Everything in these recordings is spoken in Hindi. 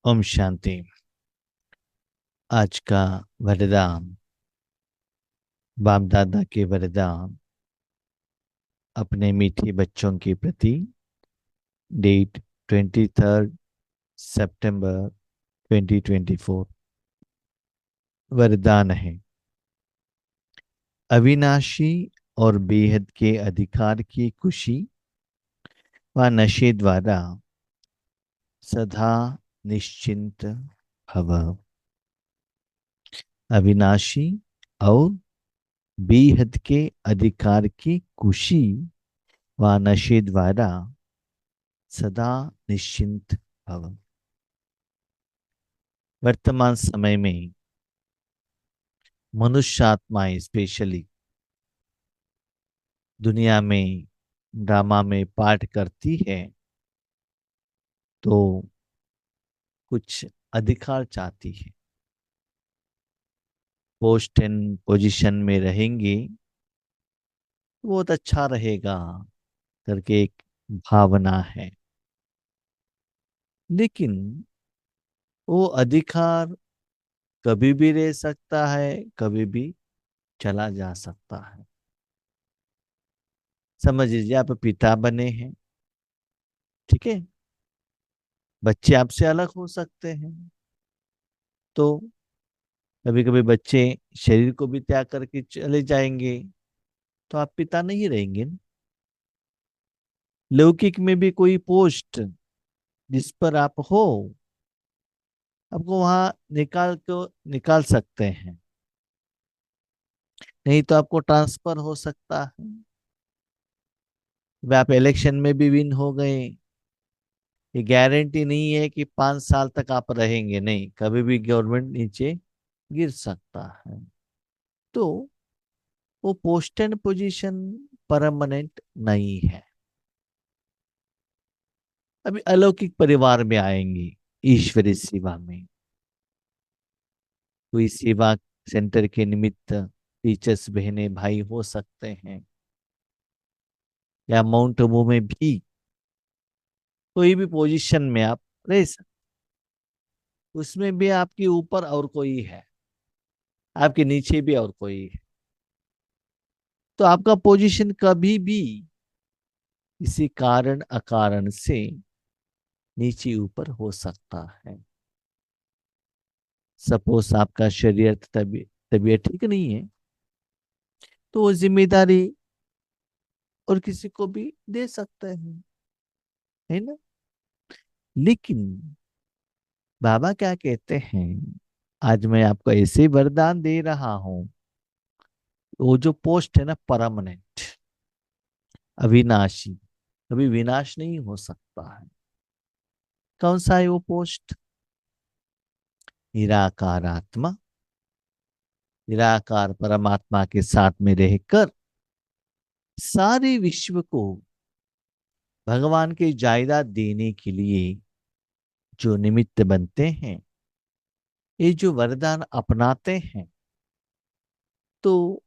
ओम शांति। आज का वरदान, बाप दादा के वरदान अपने मीठे बच्चों के प्रति। डेट 23 सितंबर 2024। वरदान है, अविनाशी और बेहद के अधिकार की खुशी व नशे द्वारा सदा निश्चिंत भव। अविनाशी और बेहद के अधिकार की खुशी व नशे द्वारा सदा निश्चिंत भव। वर्तमान समय में मनुष्य आत्माएं स्पेशली दुनिया में ड्रामा में पार्ट करती है तो कुछ अधिकार चाहती है, पोस्ट एंड पोजीशन में रहेंगे बहुत अच्छा रहेगा करके एक भावना है। लेकिन वो अधिकार कभी भी रह सकता है, कभी भी चला जा सकता है। समझ लीजिए आप पिता बने हैं, ठीक है, बच्चे आपसे अलग हो सकते हैं। तो कभी कभी बच्चे शरीर को भी त्याग करके चले जाएंगे तो आप पिता नहीं रहेंगे न? लौकिक में भी कोई पोस्ट जिस पर आप हो, आपको वहां निकाल सकते हैं, नहीं तो आपको ट्रांसफर हो सकता है। अब आप इलेक्शन में भी विन हो गए, ये गारंटी नहीं है कि 5 साल तक आप रहेंगे, नहीं, कभी भी गवर्नमेंट नीचे गिर सकता है। तो वो पोस्ट एंड पोजीशन परमानेंट नहीं है। अभी अलौकिक परिवार में आएंगे, ईश्वरीय सेवा में कोई सेवा सेंटर के निमित्त टीचर्स बहने भाई हो सकते हैं, या माउंट आबू में भी कोई भी पोजीशन में आप रह सकते, उसमें भी आपके ऊपर और कोई है, आपके नीचे भी और कोई है। तो आपका पोजीशन कभी भी किसी कारण अकारण से नीचे ऊपर हो सकता है। सपोज आपका शरीर तबीयत ठीक नहीं है तो वो जिम्मेदारी और किसी को भी दे सकते हैं, है ना। लेकिन बाबा क्या कहते हैं, आज मैं आपको ऐसे वरदान दे रहा हूं, वो जो पोस्ट है ना परमानेंट, अविनाशी, कभी विनाश नहीं हो सकता है। कौन सा है वो पोस्ट? निराकार आत्मा, निराकार परमात्मा के साथ में रहकर सारे विश्व को भगवान की जायदाद देने के लिए जो निमित्त बनते हैं, ये जो वरदान अपनाते हैं, तो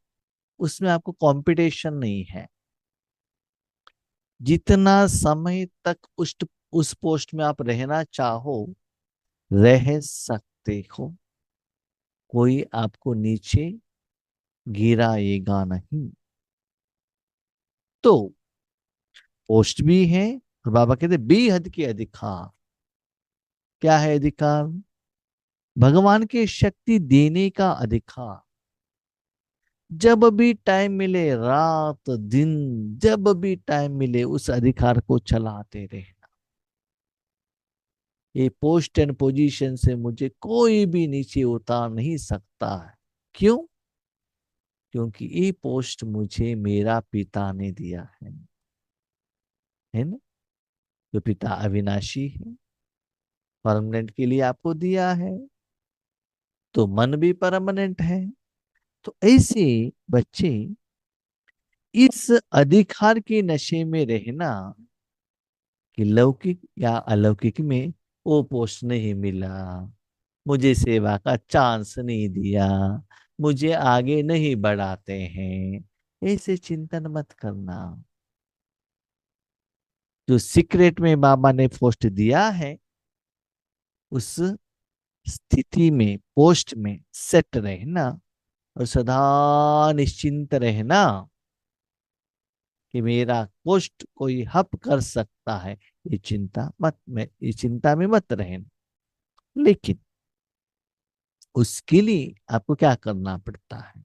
उसमें आपको कंपटीशन नहीं है। जितना समय तक उस पोस्ट में आप रहना चाहो रह सकते हो, कोई आपको नीचे गिराएगा नहीं। तो पोस्ट भी है और बाबा कहते बेहद के अधिकार। क्या है अधिकार? भगवान की शक्ति देने का अधिकार। जब भी टाइम मिले, रात दिन, जब भी टाइम मिले उस अधिकार को चलाते रहे। ये पोस्ट एंड पोजीशन से मुझे कोई भी नीचे उतार नहीं सकता है। क्यों? क्योंकि ये पोस्ट मुझे मेरा पिता ने दिया है ना। जो पिता अविनाशी है, परमानेंट के लिए आपको दिया है, तो मन भी परमानेंट है। तो ऐसे बच्चे इस अधिकार के नशे में रहना कि लौकिक या अलौकिक में वो पोस्ट नहीं मिला, मुझे सेवा का चांस नहीं दिया, मुझे आगे नहीं बढ़ाते हैं, ऐसे चिंतन मत करना। जो सीक्रेट में बाबा ने पोस्ट दिया है उस स्थिति में, पोस्ट में सेट रहना और सदा निश्चिंत रहना कि मेरा पोस्ट कोई हप कर सकता है, ये चिंता में मत रहना। लेकिन उसके लिए आपको क्या करना पड़ता है?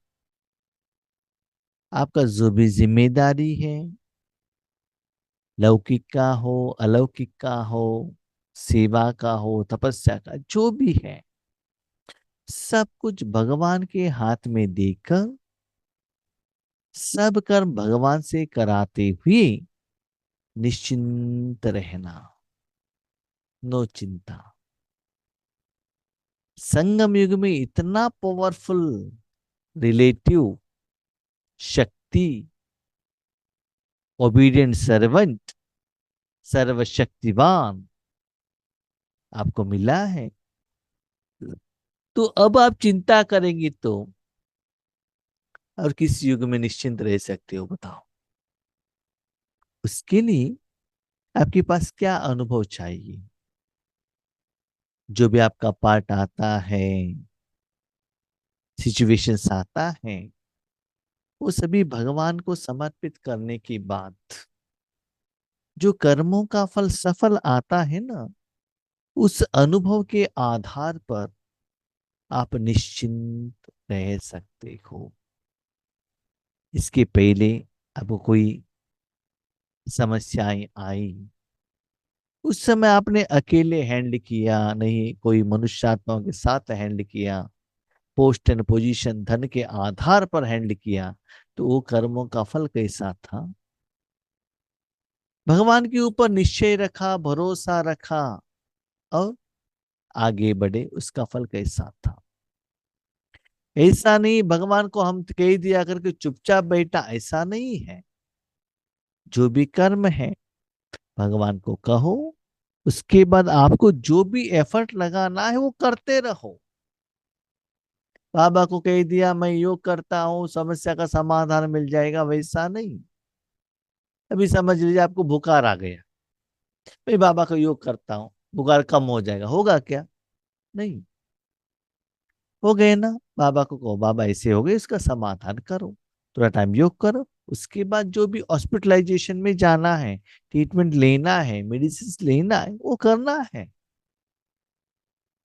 आपका जो भी जिम्मेदारी है, लौकिक का हो, अलौकिक का हो, सेवा का हो, तपस्या का, जो भी है, सब कुछ भगवान के हाथ में देकर सब कर्म भगवान से कराते हुए निश्चिंत रहना, नो चिंता। संगम युग में इतना पावरफुल रिलेटिव शक्ति, ओबीडियंट सर्वेंट, सर्वशक्तिवान आपको मिला है। तो अब आप चिंता करेंगे तो और किस युग में निश्चिंत रह सकते हो बताओ? उसके लिए आपके पास क्या अनुभव चाहिए? जो भी आपका पार्ट आता है, सिचुएशंस आता है, वो सभी भगवान को समर्पित करने के बाद जो कर्मों का फल सफल आता है ना, उस अनुभव के आधार पर आप निश्चिंत रह सकते हो। इसके पहले आपको कोई समस्याएं आई, उस समय आपने अकेले हैंडल किया नहीं, कोई मनुष्यात्माओं के साथ हैंडल किया, पोस्ट एंड पोजीशन धन के आधार पर हैंडल किया, तो वो कर्मों का फल कैसा था? भगवान के ऊपर निश्चय रखा, भरोसा रखा और आगे बढ़े, उसका फल कैसा था? ऐसा नहीं भगवान को हम कह दिया करके चुपचाप बैठा, ऐसा नहीं है। जो भी कर्म है भगवान को कहो, उसके बाद आपको जो भी एफर्ट लगाना है वो करते रहो। बाबा को कह दिया मैं योग करता हूं समस्या का समाधान मिल जाएगा, वैसा नहीं। अभी समझ लीजिए आपको बुखार आ गया, भाई बाबा का योग करता हूं बुखार कम हो जाएगा, होगा क्या? नहीं। हो गए ना, बाबा को कहो बाबा ऐसे हो गए, इसका समाधान करो, थोड़ा टाइम योग करो। उसके बाद जो भी हॉस्पिटलाइजेशन में जाना है, ट्रीटमेंट लेना है, मेडिसिन लेना है, वो करना है।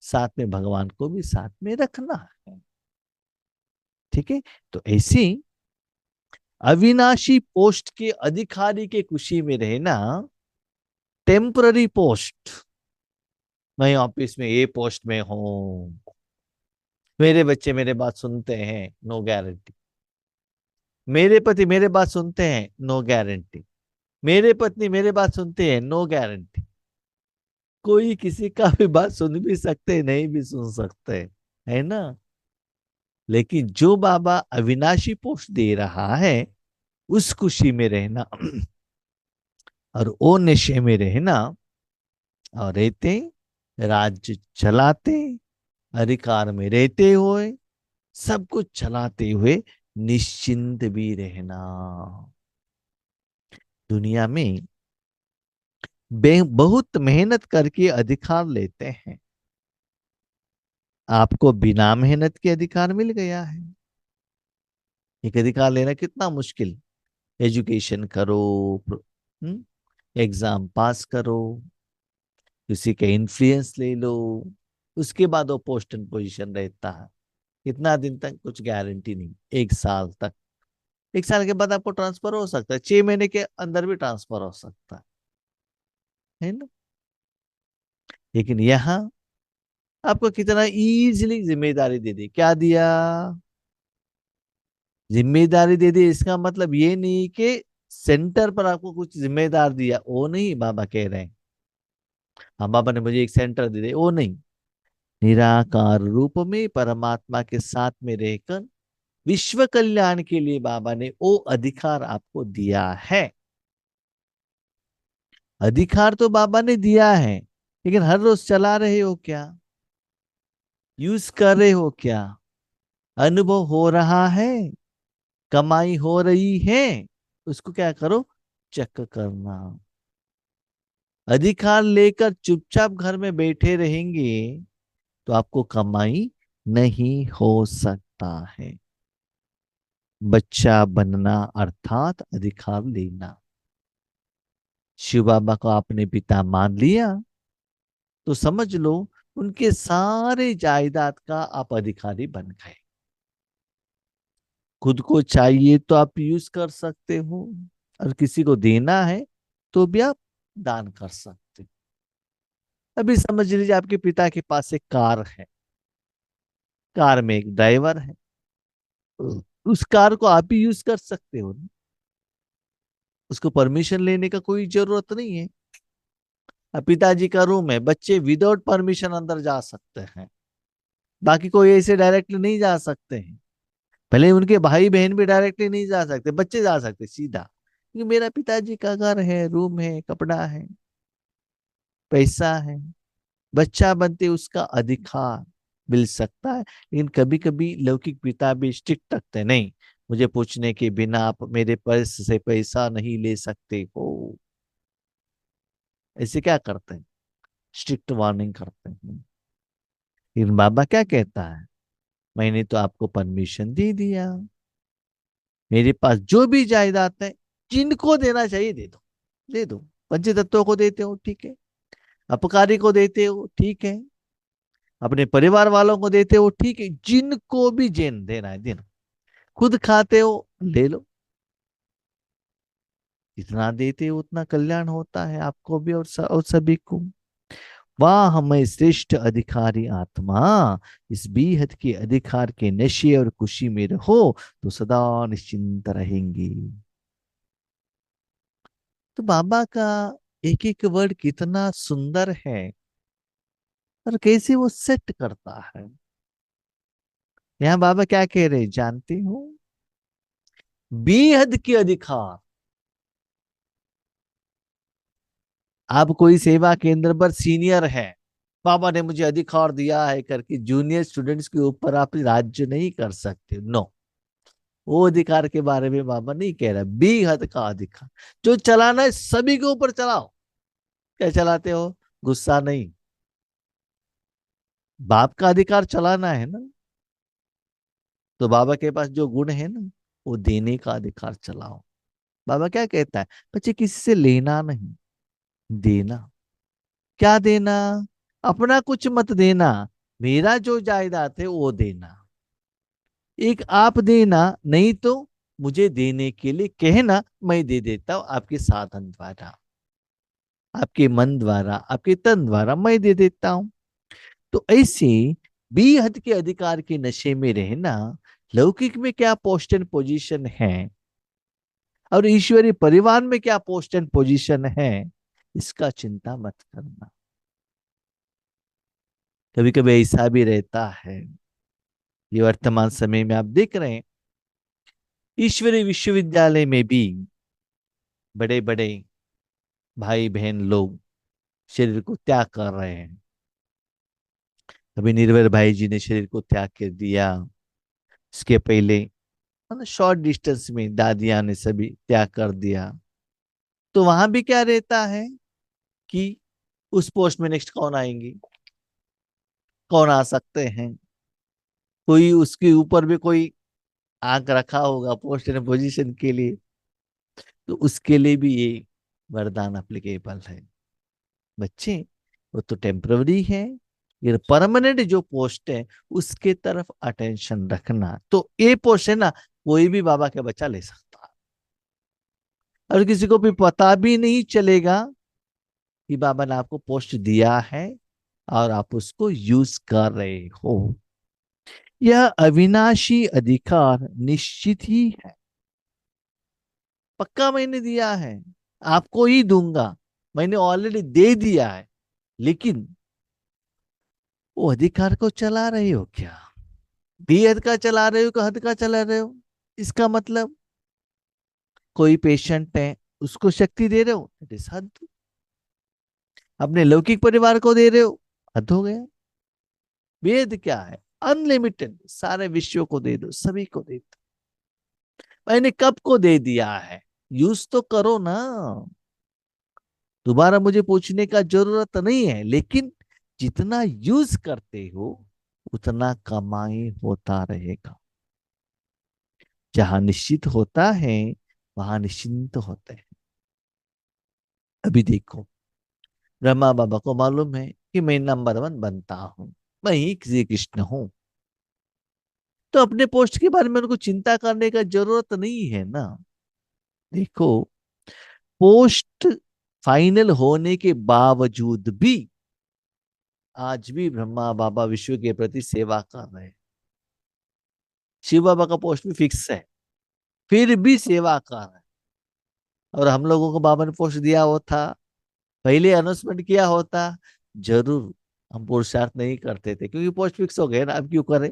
साथ में भगवान को भी साथ में रखना है। ठीक है? तो ऐसी अविनाशी पोस्ट के अधिकारी के खुशी में रहना, टेम्पररी पोस्ट, मैं ऑफिस में ये पोस्ट में हूं, मेरे बच्चे मेरे बात सुनते हैं, नो गारंटी। मेरे पति मेरे बात सुनते हैं, नो गारंटी। मेरे पत्नी मेरे बात सुनते हैं, नो गारंटी। कोई किसी का भी बात सुन भी सकते, नहीं भी सुन सकते, है ना? लेकिन जो बाबा अविनाशी पोस्ट दे रहा है, उस खुशी में रहना और वो नशे में रहना और रहते, राज्य चलाते, अधिकार में रहते हुए, सब कुछ चलाते हुए निश्चिंत भी रहना। दुनिया में बहुत मेहनत करके अधिकार लेते हैं, आपको बिना मेहनत के अधिकार मिल गया है। एक अधिकार लेना कितना मुश्किल। एजुकेशन करो, एग्जाम पास करो, किसी का इन्फ्लुएंस ले लो, उसके बाद वो पोस्ट एंड पोजीशन रहता है। कितना दिन तक कुछ गारंटी नहीं, 1 साल तक। 1 साल के बाद आपको ट्रांसफर हो सकता है, 6 महीने के अंदर भी ट्रांसफर हो सकता है ना? लेकिन यहाँ आपको कितना इजीली जिम्मेदारी दे दी, क्या दिया? जिम्मेदारी दे दी। इसका मतलब ये नहीं कि सेंटर पर आपको कुछ जिम्मेदार दिया, वो नहीं बाबा कह रहे हैं। हाँ बाबा ने मुझे एक सेंटर दे दिया, वो नहीं। निराकार रूप में परमात्मा के साथ में रहकर विश्व कल्याण के लिए बाबा ने वो अधिकार आपको दिया है। अधिकार तो बाबा ने दिया है, लेकिन हर रोज चला रहे हो क्या? यूज कर रहे हो क्या? अनुभव हो रहा है, कमाई हो रही है, उसको क्या करो? चेक करना। अधिकार लेकर चुपचाप घर में बैठे रहेंगे तो आपको कमाई नहीं हो सकता है। बच्चा बनना अर्थात अधिकार लेना। शिव बाबा को आपने पिता मान लिया तो समझ लो उनके सारे जायदाद का आप अधिकारी बन गए। खुद को चाहिए तो आप यूज कर सकते हो, और किसी को देना है तो भी आप दान कर सकते हो। अभी समझ लीजिए आपके पिता के पास एक कार है, कार में एक ड्राइवर है, उस कार को आप ही यूज कर सकते हो ना? उसको परमिशन लेने का कोई जरूरत नहीं है। अब पिताजी का रूम है, बच्चे विदाउट परमिशन अंदर जा सकते हैं, बाकी कोई ऐसे डायरेक्टली नहीं जा सकते हैं। भले उनके भाई बहन भी डायरेक्टली नहीं जा सकते, बच्चे जा सकते सीधा, क्योंकि मेरा पिताजी का घर है, रूम है, कपड़ा है, पैसा है। बच्चा बनते उसका अधिकार मिल सकता है, लेकिन कभी कभी लौकिक पिता भी स्ट्रिक्ट रखते हैं, नहीं मुझे पूछने के बिना आप मेरे पर्स से पैसा नहीं ले सकते हो। ऐसे क्या करते हैं, स्ट्रिक्ट वार्निंग करते हैं। लेकिन बाबा क्या कहता है, मैंने तो आपको परमिशन दे दिया, मेरे पास जो भी जायदाद है जिनको देना चाहिए दे दो, दे दो। पंचतत्वों को देते हो ठीक है, अपकारी को देते हो ठीक है, अपने परिवार वालों को देते हो ठीक है, जिनको भी जेन देना है देना। खुद खाते हो ले लो, जितना देते हो उतना कल्याण होता है आपको भी और सभी को। वाह हमें श्रेष्ठ अधिकारी आत्मा, इस बेहद के अधिकार के नशे और खुशी में रहो तो सदा निश्चिंत रहेंगे। तो बाबा का एक एक वर्ड कितना सुंदर है, और कैसे वो सेट करता है। यहाँ बाबा क्या कह रहे हैं जानते हो, बेहद के अधिकार। आप कोई सेवा केंद्र पर सीनियर है, बाबा ने मुझे अधिकार दिया है करके जूनियर स्टूडेंट्स के ऊपर आप राज्य नहीं कर सकते, नो। वो अधिकार के बारे में बाबा नहीं कह रहा, बेहद का अधिकार जो चलाना है सभी के ऊपर चलाओ। क्या चलाते हो, गुस्सा नहीं, बाप का अधिकार चलाना है ना, तो बाबा के पास जो गुण है ना, वो देने का अधिकार चलाओ। बाबा क्या कहता है, बच्चे किसी से लेना नहीं, देना। क्या देना, अपना कुछ मत देना, मेरा जो जायदाद है वो देना। एक आप देना, नहीं तो मुझे देने के लिए कहना, मैं दे देता हूं आपके साधन द्वारा, आपके मन द्वारा, आपके तन द्वारा मैं दे देता हूं। तो ऐसे बेहद के अधिकार के नशे में रहना, लौकिक में क्या पोस्ट एंड पोजीशन है और ईश्वरीय परिवार में क्या पोस्ट एंड पोजीशन है, इसका चिंता मत करना। कभी कभी ऐसा भी रहता है, ये वर्तमान समय में आप देख रहे हैं, ईश्वरीय विश्वविद्यालय में भी बड़े बड़े भाई बहन लोग शरीर को त्याग कर रहे हैं। अभी निर्भय भाई जी ने शरीर को त्याग कर दिया, इसके पहले शॉर्ट डिस्टेंस में दादिया ने सभी त्याग कर दिया। तो वहां भी क्या रहता है कि उस पोस्ट में नेक्स्ट कौन आएंगे, कौन आ सकते हैं, कोई उसके ऊपर भी कोई आंख रखा होगा पोस्ट एंड पोजीशन के लिए, तो उसके लिए भी ये वरदान अप्लीकेबल है। बच्चे वो तो टेम्पररी है, ये परमानेंट जो पोस्ट है उसके तरफ अटेंशन रखना। तो ये पोस्ट है ना, कोई भी बाबा का बच्चा ले सकता है, और किसी को भी पता भी नहीं चलेगा कि बाबा ने आपको पोस्ट दिया है और आप उसको यूज कर रहे हो। यह अविनाशी अधिकार निश्चित ही है, पक्का मैंने दिया है, आपको ही दूंगा, मैंने ऑलरेडी दे दिया है। लेकिन वो अधिकार को चला रहे हो क्या, बेहद का चला रहे हो कि हद का चला रहे हो। इसका मतलब कोई पेशेंट है उसको शक्ति दे रहे हो, इट इज हद। अपने लौकिक परिवार को दे रहे हो, हद हो गया। वेद क्या है, अनलिमिटेड, सारे विश्व को दे दो, सभी को दे दो। मैंने कब को दे दिया है, यूज तो करो ना। दोबारा मुझे पूछने का जरूरत नहीं है, लेकिन जितना यूज करते हो उतना कमाई होता रहेगा। जहां निश्चित होता है वहां निश्चिंत होते हैं। अभी देखो, ब्रह्मा बाबा को मालूम है कि मैं नंबर वन बनता हूं, मैं ही श्री कृष्ण हूं, तो अपने पोस्ट के बारे में उनको चिंता करने का जरूरत नहीं है ना। देखो, पोस्ट फाइनल होने के बावजूद भी आज भी ब्रह्मा बाबा विश्व के प्रति सेवा कर रहे हैं। शिव बाबा का पोस्ट भी फिक्स है, फिर भी सेवा कर रहे हैं। और हम लोगों को बाबा ने पोस्ट दिया होता, पहले अनाउंसमेंट किया होता, जरूर हम पुरुषार्थ नहीं करते थे, क्योंकि पोस्ट फिक्स हो गए ना, अब क्यों करें।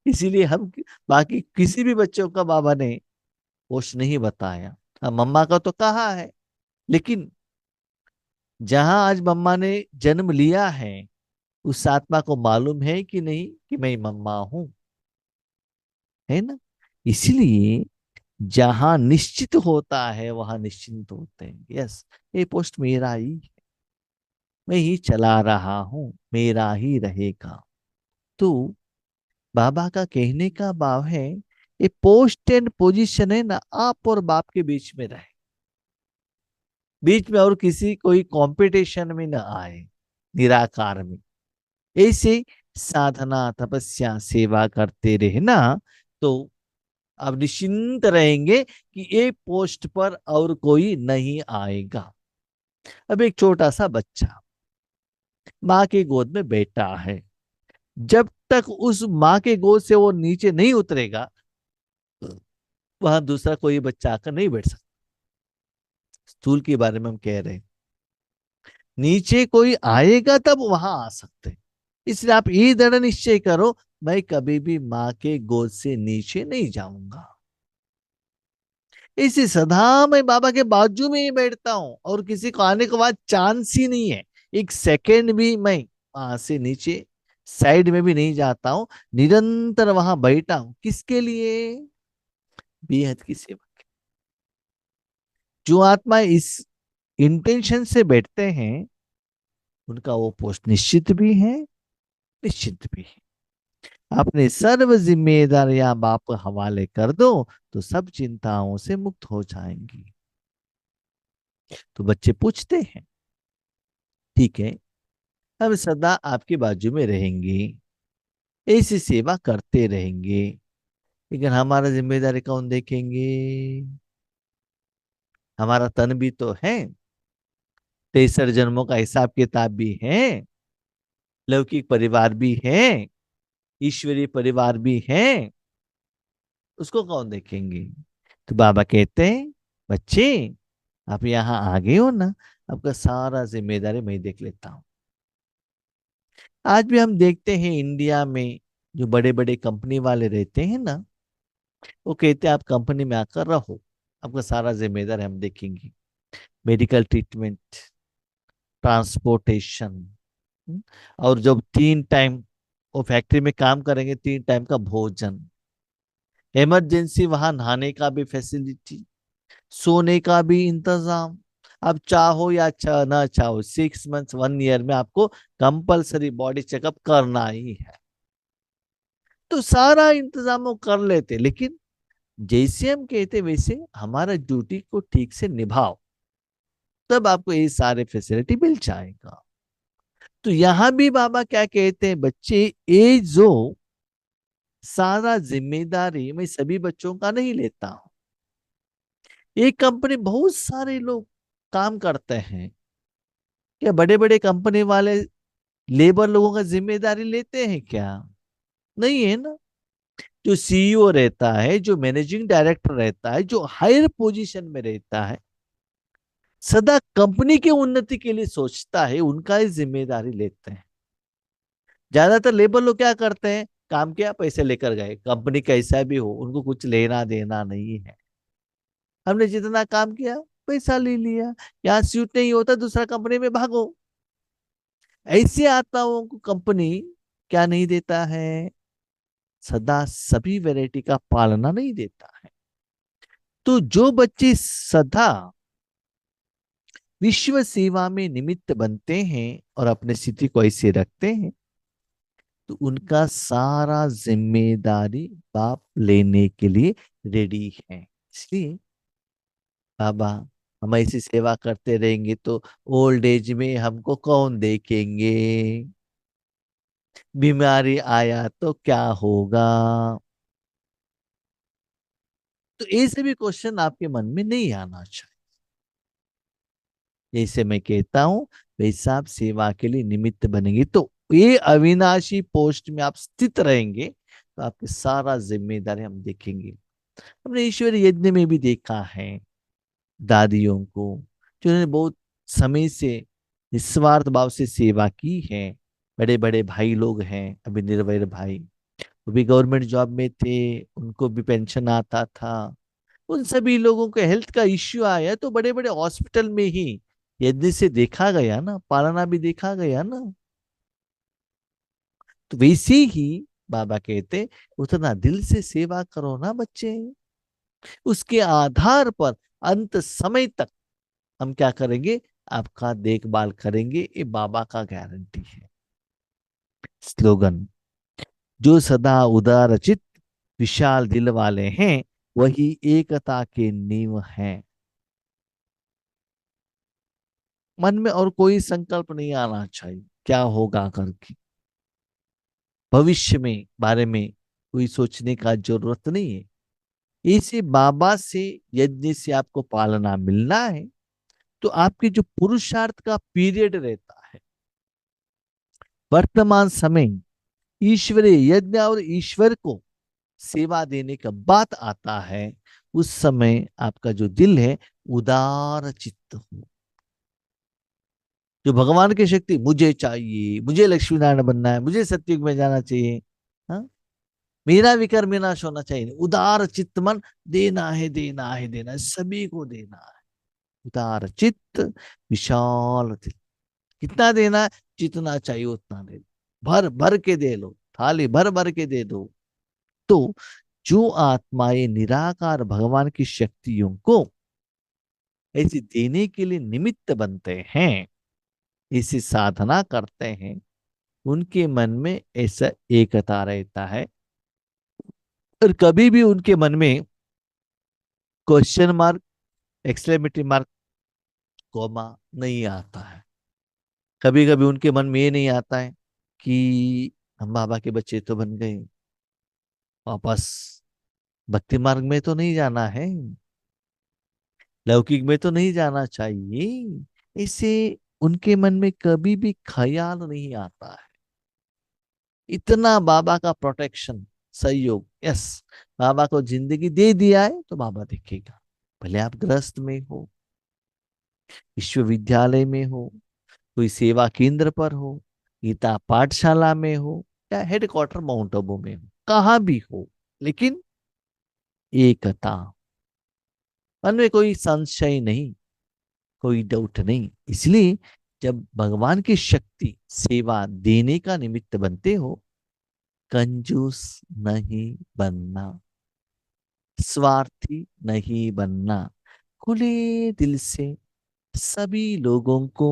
इसीलिए हम, बाकी किसी भी बच्चों का बाबा ने पोस्ट नहीं बताया। हाँ, मम्मा का तो कहा है, लेकिन जहां आज मम्मा ने जन्म लिया है, उस आत्मा को मालूम है कि नहीं कि मैं मम्मा हूं, है ना। इसलिए जहां निश्चित होता है वहां निश्चिंत होते हैं। यस, ये पोस्ट मेरा ही है, मैं ही चला रहा हूं, मेरा ही रहेगा। तो बाबा का कहने का भाव है, ये पोस्ट एंड पोजीशन है ना, आप और बाप के बीच में रहे, बीच में और किसी कोई कंपटीशन में न आए, निराकार में। ऐसे साधना तपस्या सेवा करते रहना, तो अब निश्चिंत रहेंगे कि ये पोस्ट पर और कोई नहीं आएगा। अब एक छोटा सा बच्चा माँ के गोद में बैठा है, जब तक उस माँ के गोद से वो नीचे नहीं उतरेगा, वहां दूसरा कोई बच्चा आकर नहीं बैठ सकता। स्टूल के बारे में हम कह रहे हैं, नीचे कोई आएगा तब वहां आ सकते हैं। इसलिए आप ये दृढ़ निश्चय करो, मैं कभी भी माँ के गोद से नीचे नहीं जाऊंगा। इसी सदा मैं बाबा के बाजू में ही बैठता हूं, और किसी को आने के बाद चांस ही नहीं है। एक सेकेंड भी मैं वहां से नीचे साइड में भी नहीं जाता हूं, निरंतर वहां बैठा हूं। किसके लिए? बेहद की सेवा। जो आत्मा इस इंटेंशन से बैठते हैं, उनका वो पोस्ट निश्चित भी है, निश्चित भी है। अपने सर्व जिम्मेदारियां बाप के हवाले कर दो, तो सब चिंताओं से मुक्त हो जाएंगी। तो बच्चे पूछते हैं, ठीक है, हम सदा आपके बाजू में रहेंगे, ऐसी सेवा करते रहेंगे, लेकिन हमारा जिम्मेदारी कौन देखेंगे? हमारा तन भी तो है, 63 जन्मों का हिसाब किताब भी है, लौकिक परिवार भी है, ईश्वरीय परिवार भी है, उसको कौन देखेंगे? तो बाबा कहते हैं, बच्चे आप यहाँ आ गए हो ना, आपका सारा जिम्मेदारी मैं देख लेता हूँ। आज भी हम देखते हैं इंडिया में जो बड़े बड़े कंपनी वाले रहते हैं ना, वो कहते हैं आप कंपनी में आकर रहो, आपका सारा जिम्मेदारी हम देखेंगे। मेडिकल ट्रीटमेंट, ट्रांसपोर्टेशन, और जब 3 टाइम वो फैक्ट्री में काम करेंगे, 3 टाइम का भोजन, इमरजेंसी वहां नहाने का भी फैसिलिटी, सोने का भी इंतजाम। आप चाहो या ना चाहो, 6 मंथ्स 1 ईयर में आपको कंपलसरी बॉडी चेकअप करना ही है। तो सारा इंतजाम वो कर लेते, लेकिन जैसे हम कहते वैसे हमारा ड्यूटी को ठीक से निभाओ, तब आपको ये सारे फैसिलिटी मिल जाएगा। तो यहां भी बाबा क्या कहते हैं, बच्चे, ये जो सारा जिम्मेदारी मैं सभी बच्चों का नहीं लेता हूं। एक कंपनी बहुत सारे लोग काम करते हैं, क्या बड़े बड़े कंपनी वाले लेबर लोगों का जिम्मेदारी लेते हैं क्या? नहीं है ना। जो सीईओ रहता है, जो मैनेजिंग डायरेक्टर रहता है, जो हायर पोजीशन में रहता है, सदा कंपनी की उन्नति के लिए सोचता है, उनका ही जिम्मेदारी लेते हैं। ज्यादातर लेबर लोग क्या करते हैं, काम किया पैसे लेकर गए, कंपनी कैसा भी हो उनको कुछ लेना देना नहीं है। हमने जितना काम किया पैसा ले लिया, यहाँ सूट नहीं होता दूसरा कंपनी में भागो। ऐसे आत्माओं को कंपनी क्या नहीं देता है, सदा सभी वैरायटी का पालना नहीं देता है। तो जो बच्चे सदा विश्व सेवा में निमित्त बनते हैं और अपने स्थिति को ऐसे रखते हैं, तो उनका सारा जिम्मेदारी बाप लेने के लिए रेडी है। इसलिए बाबा, हम ऐसी सेवा करते रहेंगे तो ओल्ड एज में हमको कौन देखेंगे, बीमारी आया तो क्या होगा। तो ऐसे भी क्वेश्चन आपके मन में नहीं आना चाहिए। जैसे मैं कहता हूं वैसा आप सेवा के लिए निमित्त बनेंगे तो ये अविनाशी पोस्ट में आप स्थित रहेंगे, तो आपकी सारा जिम्मेदारी हम देखेंगे। हमने ईश्वर यज्ञ में भी देखा है दादियों को, जिन्होंने बहुत समय से निस्वार्थ भाव से सेवा की है। बड़े बड़े भाई लोग हैं, अभी निर्भय भाई, वो भी गवर्नमेंट जॉब में थे, उनको भी पेंशन आता था। उन सभी लोगों को हेल्थ का इश्यू आया तो बड़े बड़े हॉस्पिटल में ही यज्ञ से देखा गया ना, पालना भी देखा गया ना। तो वैसे ही बाबा कहते उतना दिल से सेवा करो ना बच्चे, उसके आधार पर अंत समय तक हम क्या करेंगे, आपका देखभाल करेंगे, ये बाबा का गारंटी है। स्लोगन, जो सदा उदार चित विशाल दिल वाले हैं वही एकता के नींव हैं। मन में और कोई संकल्प नहीं आना चाहिए क्या होगा करके, भविष्य में बारे में कोई सोचने का जरूरत नहीं है। इसे बाबा से यज्ञ से आपको पालना मिलना है, तो आपके जो पुरुषार्थ का पीरियड रहता है, वर्तमान समय ईश्वरीय यज्ञ और ईश्वर को सेवा देने का बात आता है, उस समय आपका जो दिल है उदार चित्त हो। जो भगवान की शक्ति, मुझे चाहिए, मुझे लक्ष्मी नारायण बनना है, मुझे सत्युग में जाना चाहिए, हाँ, मेरा विकर विनाश होना चाहिए, उदार चित्त मन, देना है देना है देना है, सभी को देना है। उदार चित्त विशाल दिल, कितना देना है, जितना चाहिए उतना दे दो, भर भर के दे लो, थाली भर भर के दे दो। तो जो आत्माएं निराकार भगवान की शक्तियों को ऐसे देने के लिए निमित्त बनते हैं, इसी साधना करते हैं, उनके मन में ऐसा एकता रहता है, और कभी भी उनके मन में question mark, exclamatory mark, comma नहीं आता है। कभी कभी उनके मन में ये नहीं आता है कि हम बाबा के बच्चे तो बन गए, वापस भक्ति मार्ग में तो नहीं जाना है, लौकिक में तो नहीं जाना चाहिए, इसे उनके मन में कभी भी ख्याल नहीं आता है। इतना बाबा का प्रोटेक्शन, सहयोग, यस, बाबा को जिंदगी दे दिया है तो बाबा देखेगा। भले आप गृहस्थ में हो, विश्वविद्यालय में हो, कोई सेवा केंद्र पर हो, गीता पाठशाला में हो, या हेडक्वार्टर माउंट आबू में हो, कहाँ भी हो, लेकिन एकता, मन में कोई संशय नहीं, कोई डाउट नहीं। इसलिए जब भगवान की शक्ति सेवा देने का निमित्त बनते हो, कंजूस नहीं बनना, स्वार्थी नहीं बनना, खुले दिल से सभी लोगों को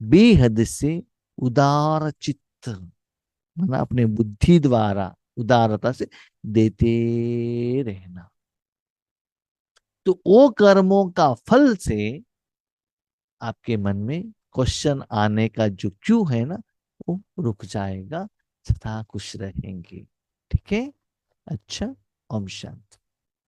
बेहद से उदार चित्त, माना अपने बुद्धि द्वारा उदारता से देते रहना। तो वो कर्मों का फल से आपके मन में क्वेश्चन आने का जो क्यों है ना, वो रुक जाएगा, सदा खुश रहेंगे। ठीक है, अच्छा, ओम शांति।